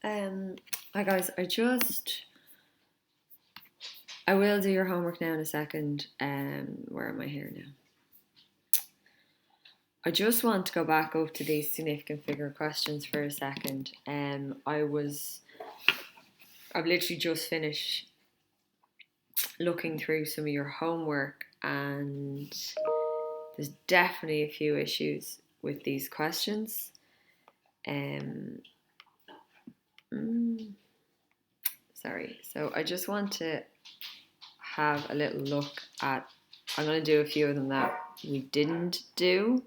Hi guys, I will do your homework now in a second. Where am I here now? I just want to go back up to these significant figure questions for a second. I've literally just finished looking through some of your homework, and there's definitely a few issues with these questions. Sorry. So I just want to have a little look at. I'm going to do a few of them that we didn't do.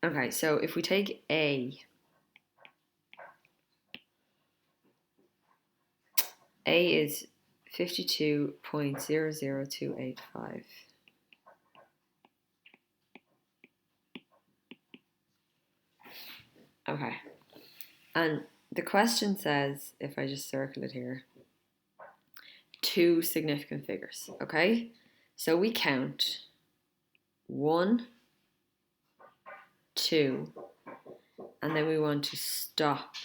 Okay, so if we take A is 52.00285. Okay, and the question says, if I just circle it here, two significant figures, okay? So we count 1, 2, and then we want to stop.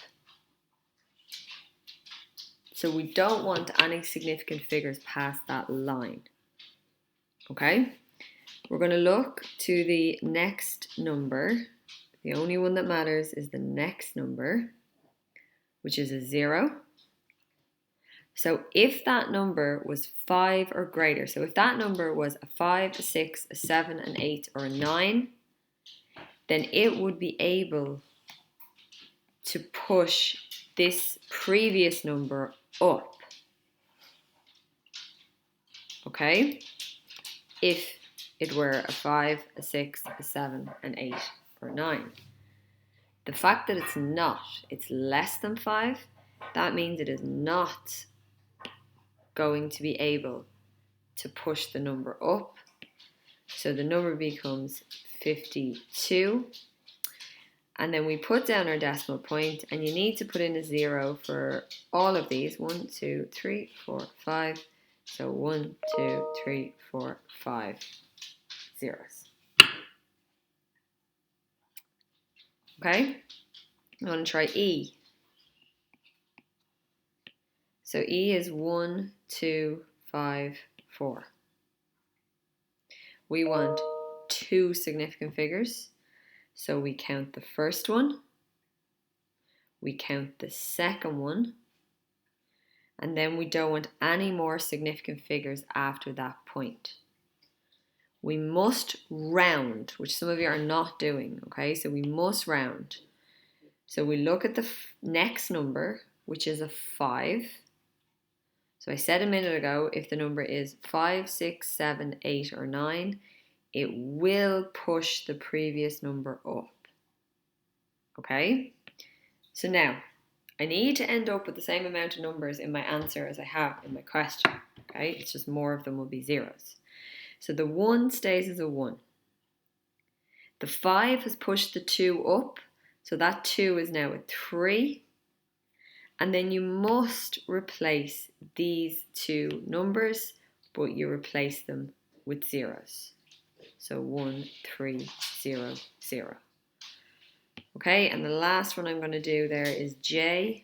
So we don't want any significant figures past that line, okay? We're going to look to the next number. The only one that matters is the next number, which is a 0. So if that number was 5 or greater, so if that number was a 5, a 6, a 7, an 8, or a 9, then it would be able to push this previous number up. Okay? If it were a 5, a 6, a 7, an 8, or 9. The fact that it's not, it's less than 5, that means it is not going to be able to push the number up. So the number becomes 52. And then we put down our decimal point, and you need to put in a 0 for all of these. 1, 2, 3, 4, 5. So 1, 2, 3, 4, 5 zeros. Okay? I'm going to try E. So E is 1, 2, 5, 4. We want two significant figures. So we count the first one, we count the second one, and then we don't want any more significant figures after that point. We must round, which some of you are not doing, okay? So we must round. So we look at the next number, which is a 5. So I said a minute ago, if the number is 5, 6, 7, 8, or 9, it will push the previous number up. Okay? So now, I need to end up with the same amount of numbers in my answer as I have in my question. Okay? It's just more of them will be zeros. So the 1 stays as a 1. The 5 has pushed the 2 up, so that 2 is now a 3. And then you must replace these two numbers, but you replace them with zeros. So 1, 3, 0, 0. Okay, and the last one I'm going to do there is J,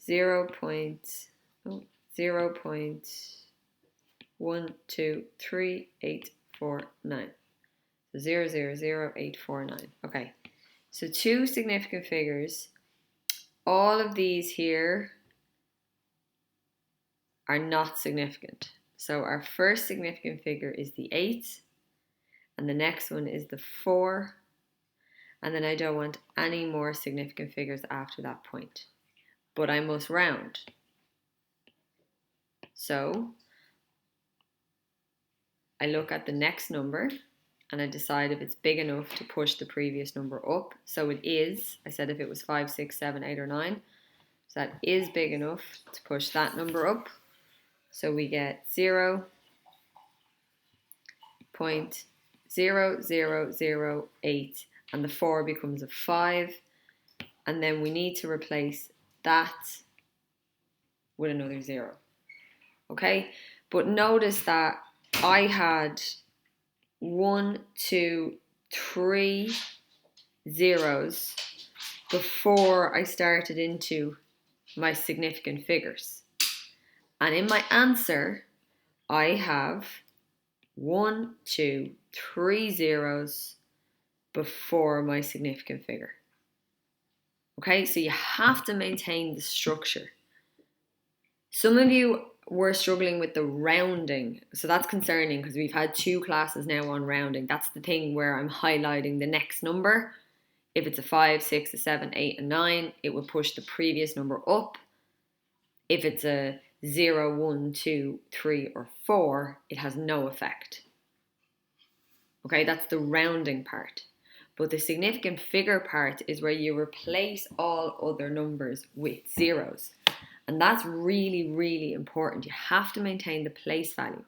0.1238849. So 0000849. Okay, so two significant figures. All of these here are not significant. So our first significant figure is the 8, and the next one is the 4, and then I don't want any more significant figures after that point. But I must round. So I look at the next number and I decide if it's big enough to push the previous number up. So it is. I said if it was 5, 6, 7, 8, or 9. So that is big enough to push that number up. So we get 0.0008, and the 4 becomes a 5. And then we need to replace that with another 0. Okay? But notice that I had 1, 2, 3 zeros before I started into my significant figures. And in my answer, I have 1, 2, 3 zeros before my significant figure. Okay, so you have to maintain the structure. Some of you were struggling with the rounding, so that's concerning because we've had 2 classes now on rounding. That's the thing where I'm highlighting the next number. If it's a 5, 6, a 7, 8, and 9, it would push the previous number up. If it's a 0, 1, 2, 3, or 4, it has no effect. Okay, that's the rounding part. But the significant figure part is where you replace all other numbers with zeros. And that's really, really important. You have to maintain the place value.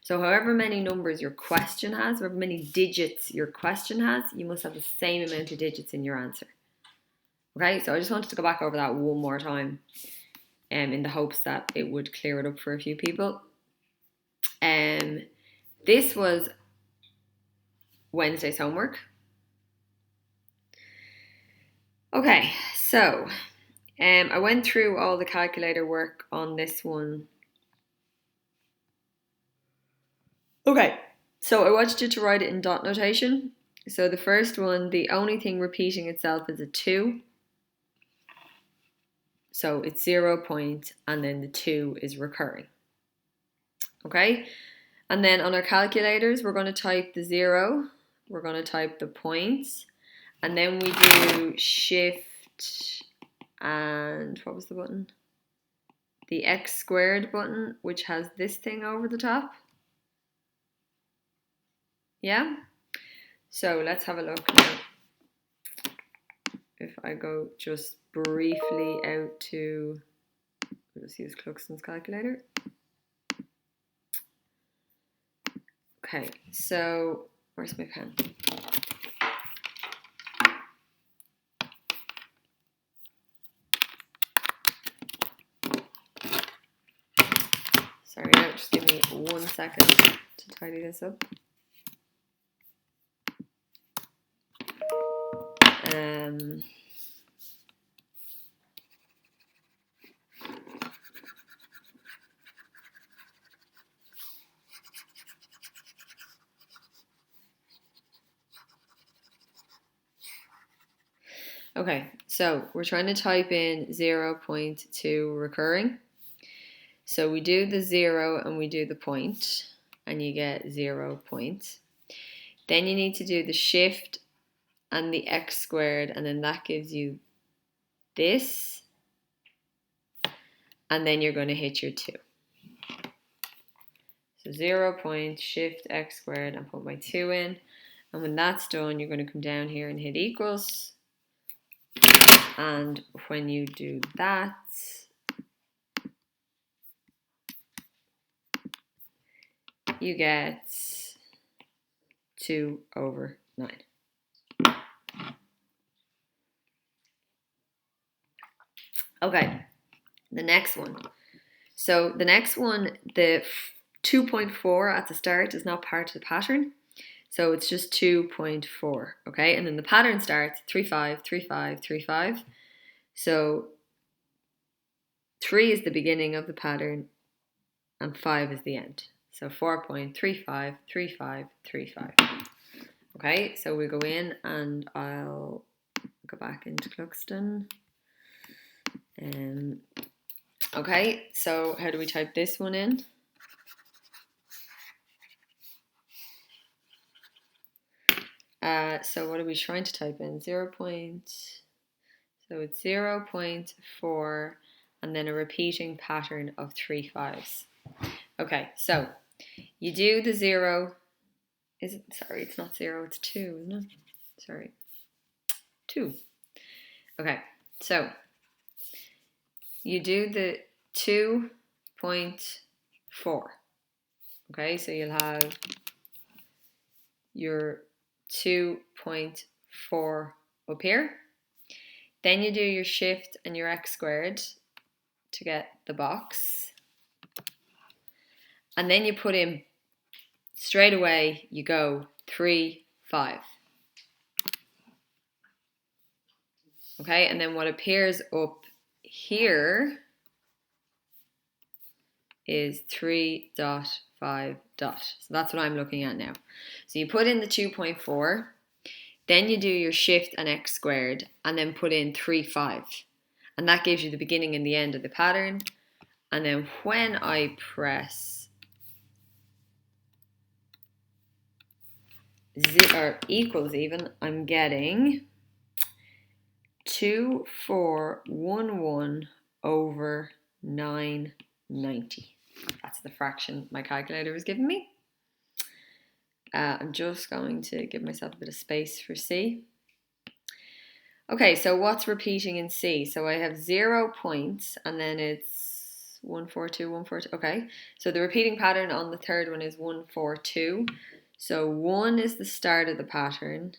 So however many numbers your question has, however many digits your question has, you must have the same amount of digits in your answer. Okay, so I just wanted to go back over that one more time in the hopes that it would clear it up for a few people. This was Wednesday's homework. Okay, so I went through all the calculator work on this one. Okay, so I wanted you to write it in dot notation. So the first one, the only thing repeating itself is a 2. So it's 0 point, and then the 2 is recurring. Okay, and then on our calculators, we're going to type the 0, we're going to type the points, and then we do shift and what was the button? The x squared button, which has this thing over the top. Yeah? So let's have a look now. If I go just briefly out to, let's use Cluxton's calculator. Okay, so where's my pen? Sorry, now just give me 1 second to tidy this up. Okay, so we're trying to type in 0.2 recurring. So we do the 0 and we do the point, and you get 0 point. Then you need to do the shift and the x squared, and then that gives you this. And then you're going to hit your 2. So 0 point, shift x squared, and put my 2 in. And when that's done, you're going to come down here and hit equals. And when you do that, you get 2 over 9. Okay, the next one. So the next one, the 2.4 at the start is not part of the pattern. So it's just 2.4, okay? And then the pattern starts 3, 5, 3, 5, 3, 5. So 3 is the beginning of the pattern and 5 is the end. So 4.35, 35, 35. Okay, so we go in and I'll go back into Cluxton. Okay, so how do we type this one in? So what are we trying to type in? So it's 0.4 and then a repeating pattern of 3 5s. Okay, so you do the 0. Sorry, it's not 0, it's 2, isn't it? Sorry. 2. Okay, so you do the 2.4. Okay, so you'll have your 2.4 up here. Then you do your shift and your x squared to get the box. And then you put in, straight away, you go 3, 5. Okay, and then what appears up here is 3.5. So that's what I'm looking at now. So you put in the 2.4, then you do your shift and x squared, and then put in 3.5. And that gives you the beginning and the end of the pattern. And then when I press or equals even, I'm getting 2411 over 990. That's the fraction my calculator was giving me. I'm just going to give myself a bit of space for C. Okay, so what's repeating in C? So I have 0 points and then it's 142, 142. Okay, so the repeating pattern on the third one is 142. So 1 is the start of the pattern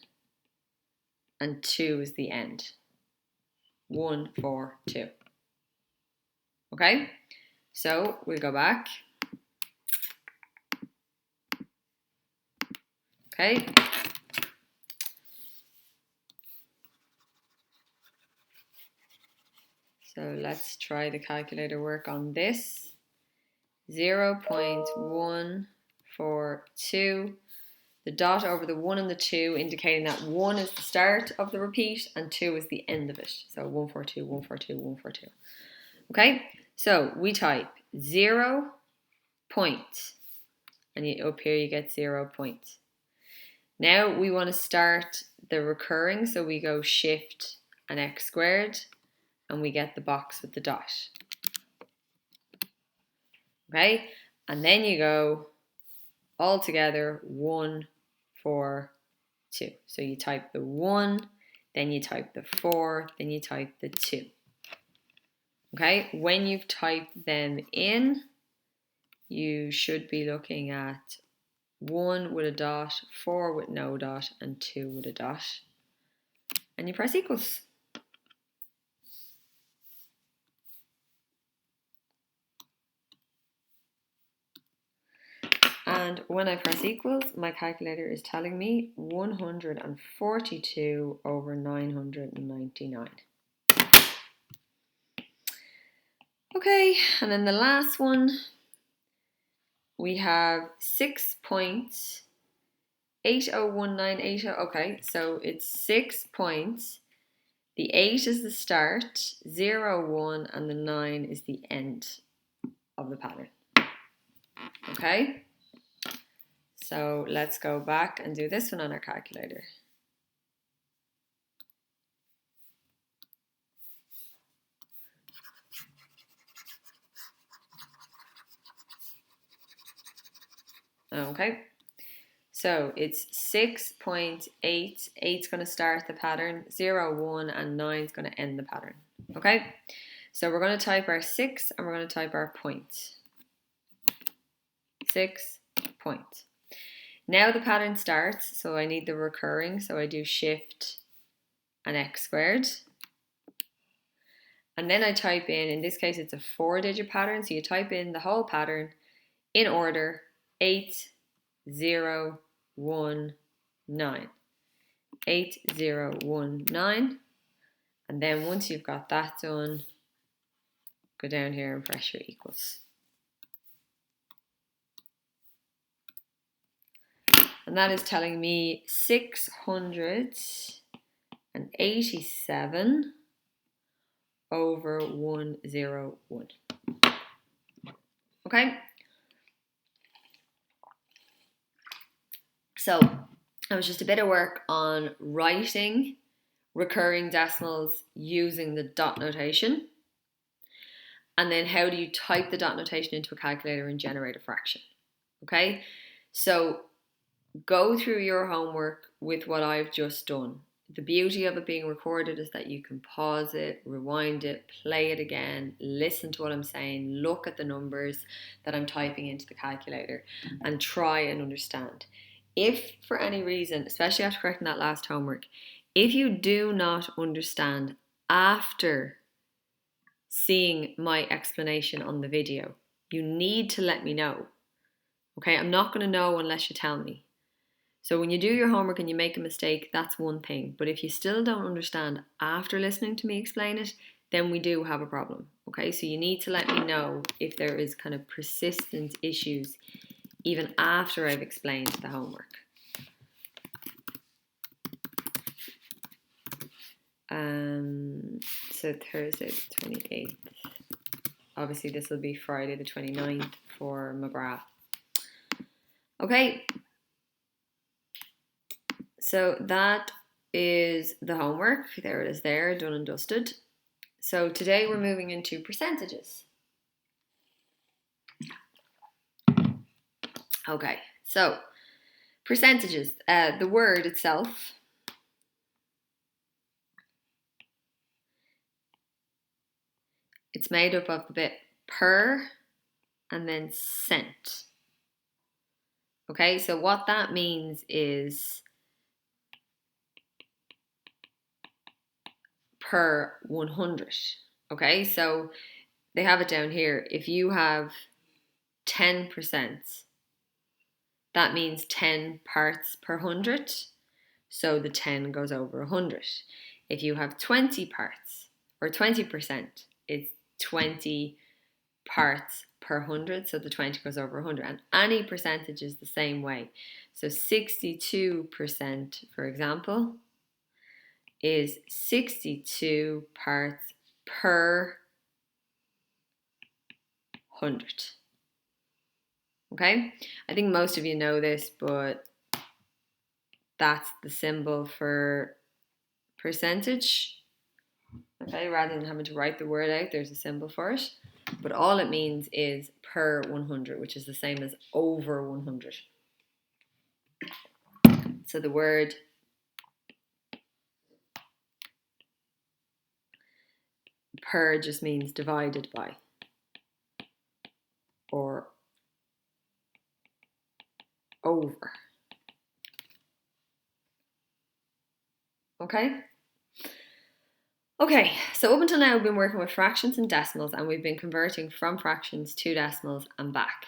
and 2 is the end. 1, 4, 2. Okay, so we'll go back. Okay. So let's try the calculator work on this. 0.142. The dot over the 1 and the 2 indicating that 1 is the start of the repeat and 2 is the end of it. So 142, 142, 142. Okay, so we type 0 point, and up here you get 0 point. Now we want to start the recurring, so we go shift and x squared, and we get the box with the dot. Okay, and then you go all together 1, 4, 2. So you type the 1, then you type the 4, then you type the 2. Okay, when you've typed them in, you should be looking at 1 with a dot, 4 with no dot, and 2 with a dot. And you press equals. And when I press equals, my calculator is telling me 142 over 999. Okay, and then the last one, we have 6.801980. Okay, so it's 6 points. The 8 is the start, 0, 1, and the 9 is the end of the pattern. Okay, so let's go back and do this one on our calculator. Okay, so it's 6.8. 8's going to start the pattern, 0, 1, and 9's going to end the pattern. Okay, so we're going to type our 6 and we're going to type our point. 6 point. Now the pattern starts, so I need the recurring, so I do shift and x squared. And then I type in this case it's a 4-digit pattern, so you type in the whole pattern in order, 8, 0, 1, 9. 8, 0, 1, 9. And then once you've got that done, go down here and press your equals. And that is telling me 687 over 101. Okay? So it was just a bit of work on writing recurring decimals using the dot notation. And then how do you type the dot notation into a calculator and generate a fraction? Okay? So go through your homework with what I've just done. The beauty of it being recorded is that you can pause it, rewind it, play it again, listen to what I'm saying, look at the numbers that I'm typing into the calculator and try and understand. If for any reason, especially after correcting that last homework, if you do not understand after seeing my explanation on the video, you need to let me know. Okay, I'm not going to know unless you tell me. So when you do your homework and you make a mistake, that's one thing. But if you still don't understand after listening to me explain it, then we do have a problem. Okay, so you need to let me know if there is kind of persistent issues even after I've explained the homework. So Thursday the 28th. Obviously this will be Friday the 29th for McGrath. Okay. So that is the homework. There it is there, done and dusted. So today we're moving into percentages. Okay, so percentages. The word itself it's made up of the bit per and then cent. Okay, so what that means is per 100. Okay, so they have it down here. If you have 10%, that means 10 parts per 100. So the 10 goes over 100. If you have 20 parts or 20%, it's 20 parts per 100. So the 20 goes over 100. And any percentage is the same way. So 62%, for example, is 62 parts per 100. Okay? I think most of you know this, but that's the symbol for percentage. Okay, rather than having to write the word out, there's a symbol for it. But all it means is per 100, which is the same as over 100. So the word per just means divided by or over. Okay? Okay, so up until now we've been working with fractions and decimals and we've been converting from fractions to decimals and back.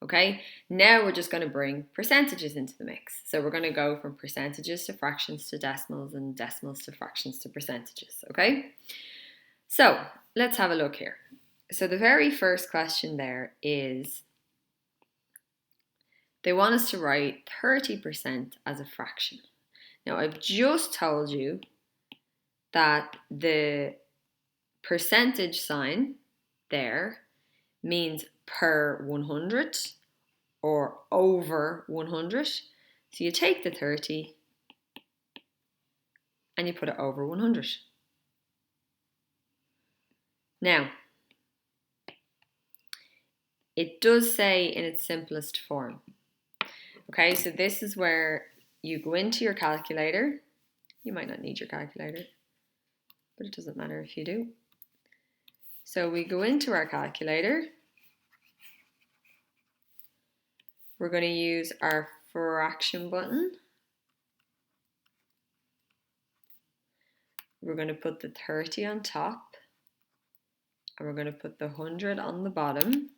Okay, now we're just going to bring percentages into the mix. So we're going to go from percentages to fractions to decimals and decimals to fractions to percentages. Okay, so let's have a look here. So the very first question there is they want us to write 30% as a fraction. Now I've just told you that the percentage sign there means per 100 or over 100. So you take the 30 and you put it over 100. Now, it does say in its simplest form. Okay, so this is where you go into your calculator. You might not need your calculator, but it doesn't matter if you do. So we go into our calculator. We're going to use our fraction button. We're going to put the 30 on top. And we're going to put the 100 on the bottom.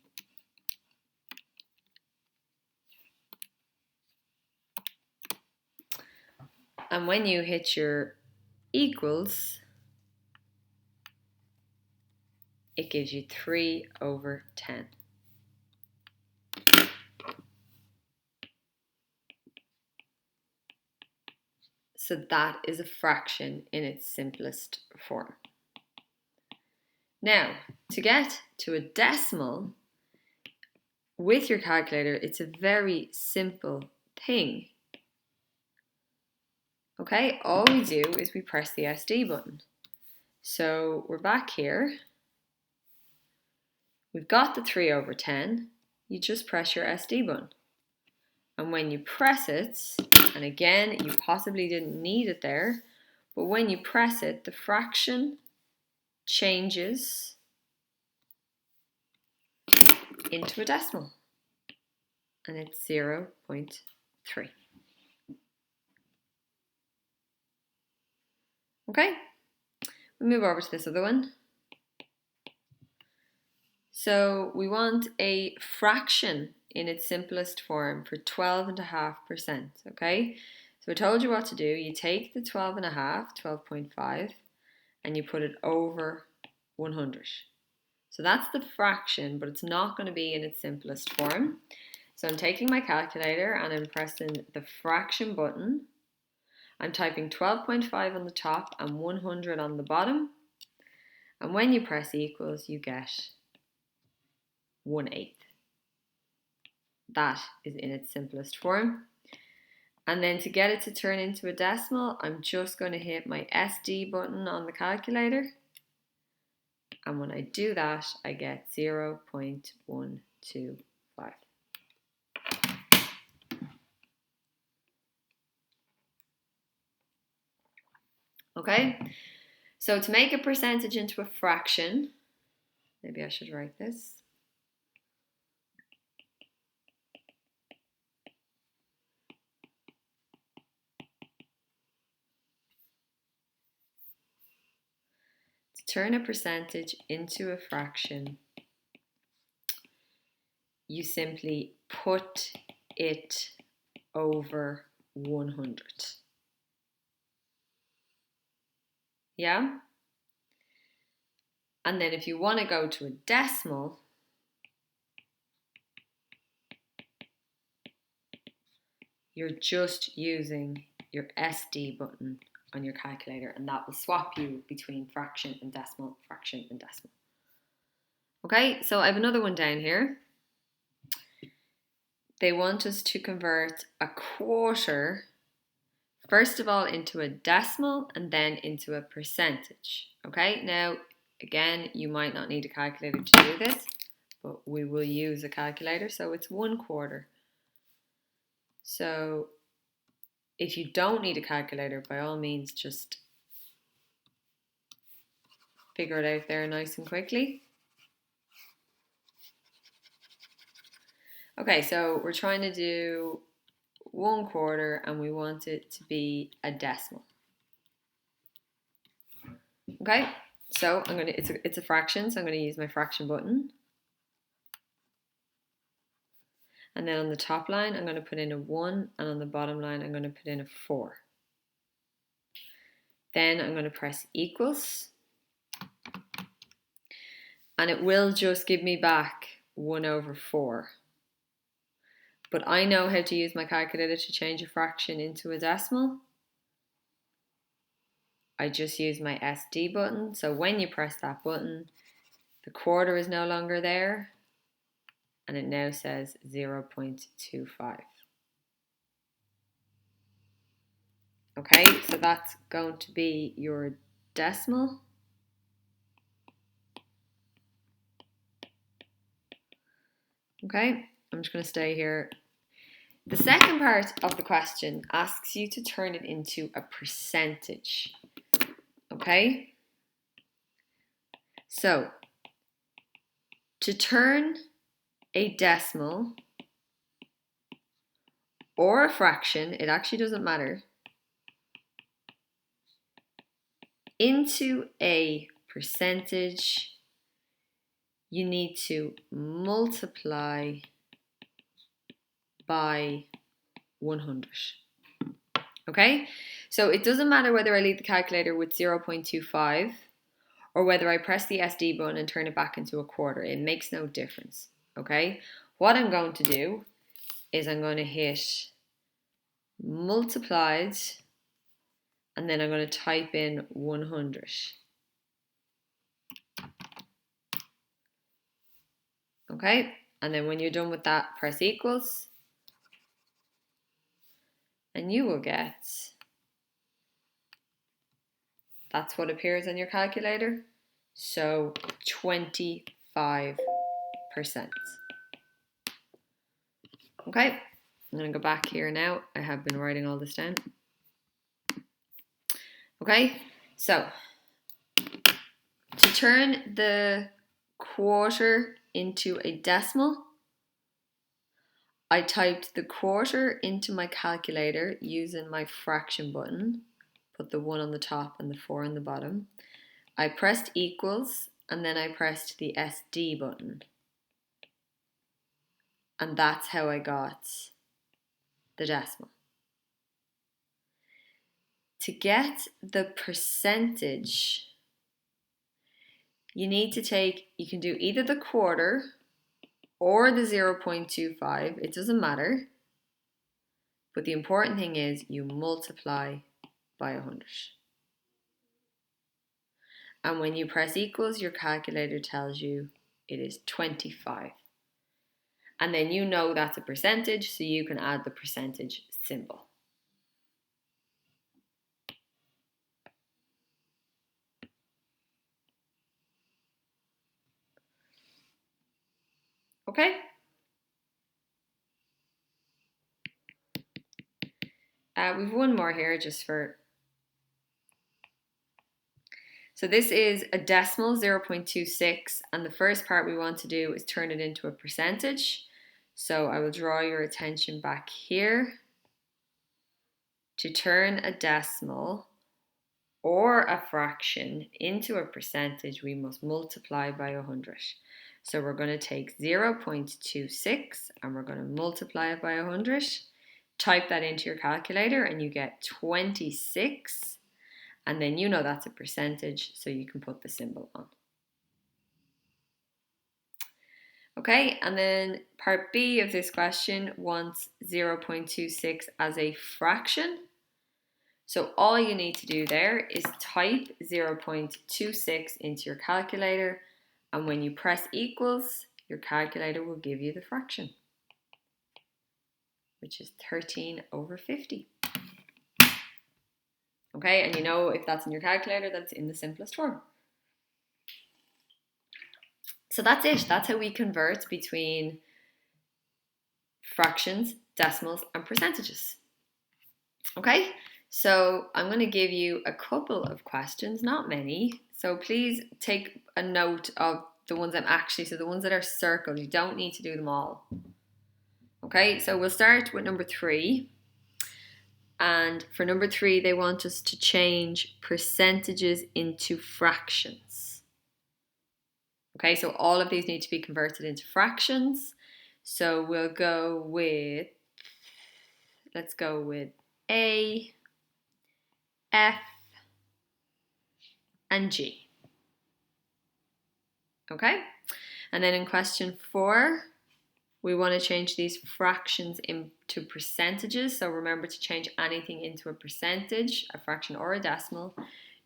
And when you hit your equals, it gives you 3/10. So that is a fraction in its simplest form. Now, to get to a decimal with your calculator, it's a very simple thing. Okay, all we do is we press the SD button. So we're back here. We've got the 3/10. You just press your SD button. And when you press it, and again, you possibly didn't need it there, but when you press it, the fraction changes into a decimal. And it's 0.3. Okay, we move over to this other one. So we want a fraction in its simplest form for 12.5%, okay? So I told you what to do. You take the 12.5, 12.5, and you put it over 100. So that's the fraction, but it's not going to be in its simplest form. So I'm taking my calculator and I'm pressing the fraction button. I'm typing 12.5 on the top and 100 on the bottom. And when you press equals, you get 1/8. That is in its simplest form. And then to get it to turn into a decimal, I'm just going to hit my SD button on the calculator. And when I do that, I get 0.125. Okay, so to make a percentage into a fraction, maybe I should write this. To turn a percentage into a fraction, you simply put it over 100. Yeah? And then if you want to go to a decimal, you're just using your SD button on your calculator, and that will swap you between fraction and decimal, fraction and decimal. Okay, so I have another one down here. They want us to convert a quarter, first of all, into a decimal and then into a percentage. Okay, now, again, you might not need a calculator to do this, but we will use a calculator. So it's 1/4. So if you don't need a calculator, by all means, just figure it out there nice and quickly. Okay, so we're trying to do 1/4 and we want it to be a decimal. Okay, so it's a fraction, so I'm going to use my fraction button. And then on the top line, I'm going to put in a 1, and on the bottom line, I'm going to put in a 4. Then I'm going to press equals. And it will just give me back 1/4. But I know how to use my calculator to change a fraction into a decimal. I just use my SD button. So when you press that button, the quarter is no longer there. And it now says 0.25. Okay, so that's going to be your decimal. Okay, I'm just going to stay here. The second part of the question asks you to turn it into a percentage. Okay, so to turn a decimal or a fraction, it actually doesn't matter, into a percentage, you need to multiply by 100. Okay, so it doesn't matter whether I leave the calculator with 0.25 or whether I press the SD button and turn it back into a quarter. It makes no difference. Okay, what I'm going to do is I'm going to hit multiplied and then I'm going to type in 100. Okay, and then when you're done with that, press equals and you will get, that's what appears on your calculator, so 25%. Okay, I'm going to go back here now. I have been writing all this down. Okay, so to turn the quarter into a decimal, I typed the quarter into my calculator using my fraction button, put the 1 on the top and the 4 on the bottom. I pressed equals and then I pressed the SD button. And that's how I got the decimal. To get the percentage, you need to you can do either the quarter or the 0.25. It doesn't matter. But the important thing is you multiply by 100. And when you press equals, your calculator tells you it is 25. And then you know that's a percentage, so you can add the percentage symbol. Okay? We've one more here just for... So this is a decimal, 0.26, and the first part we want to do is turn it into a percentage. So I will draw your attention back here. To turn a decimal or a fraction into a percentage, we must multiply by 100. So we're going to take 0.26 and we're going to multiply it by 100. Type that into your calculator and you get 26. And then you know that's a percentage, so you can put the symbol on. Okay, and then part B of this question wants 0.26 as a fraction. So all you need to do there is type 0.26 into your calculator, and when you press equals, your calculator will give you the fraction, which is 13/50. Okay, and you know if that's in your calculator, that's in the simplest form. So that's it. That's how we convert between fractions, decimals, and percentages. Okay, so I'm going to give you a couple of questions, not many. So please take a note of the ones so the ones that are circled. You don't need to do them all. Okay, so we'll start with number 3. And for number 3, they want us to change percentages into fractions. Okay, so all of these need to be converted into fractions. So we'll go with, let's go with A, F, and G. Okay, and then in question 4, we want to change these fractions into percentages. So remember, to change anything into a percentage, a fraction or a decimal,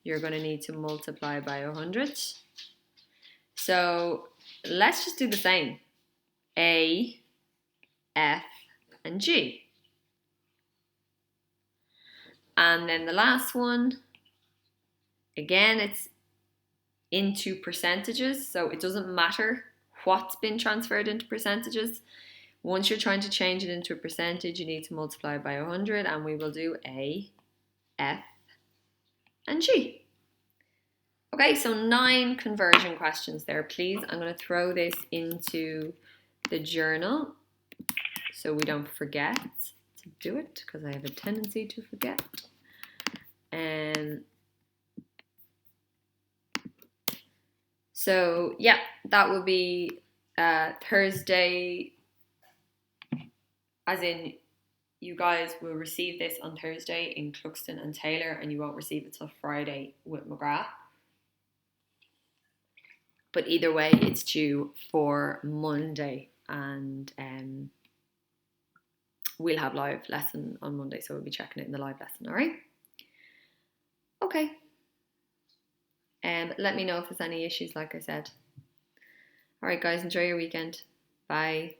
you're going to need to multiply by 100. So let's just do the same. A, F, and G. And then the last one, again, it's into percentages. So it doesn't matter what's been transferred into percentages. Once you're trying to change it into a percentage, you need to multiply by 100, and we will do A, F, and G. Okay, so 9 conversion questions there, please. I'm going to throw this into the journal so we don't forget to do it, because I have a tendency to forget. So yeah, that will be Thursday, as in you guys will receive this on Thursday in Cluxton and Taylor, and you won't receive it till Friday with McGrath. But either way, it's due for Monday, and we'll have live lesson on Monday, so we'll be checking it in the live lesson, all right? Okay. Let me know if there's any issues, like I said. All right, guys, enjoy your weekend. Bye.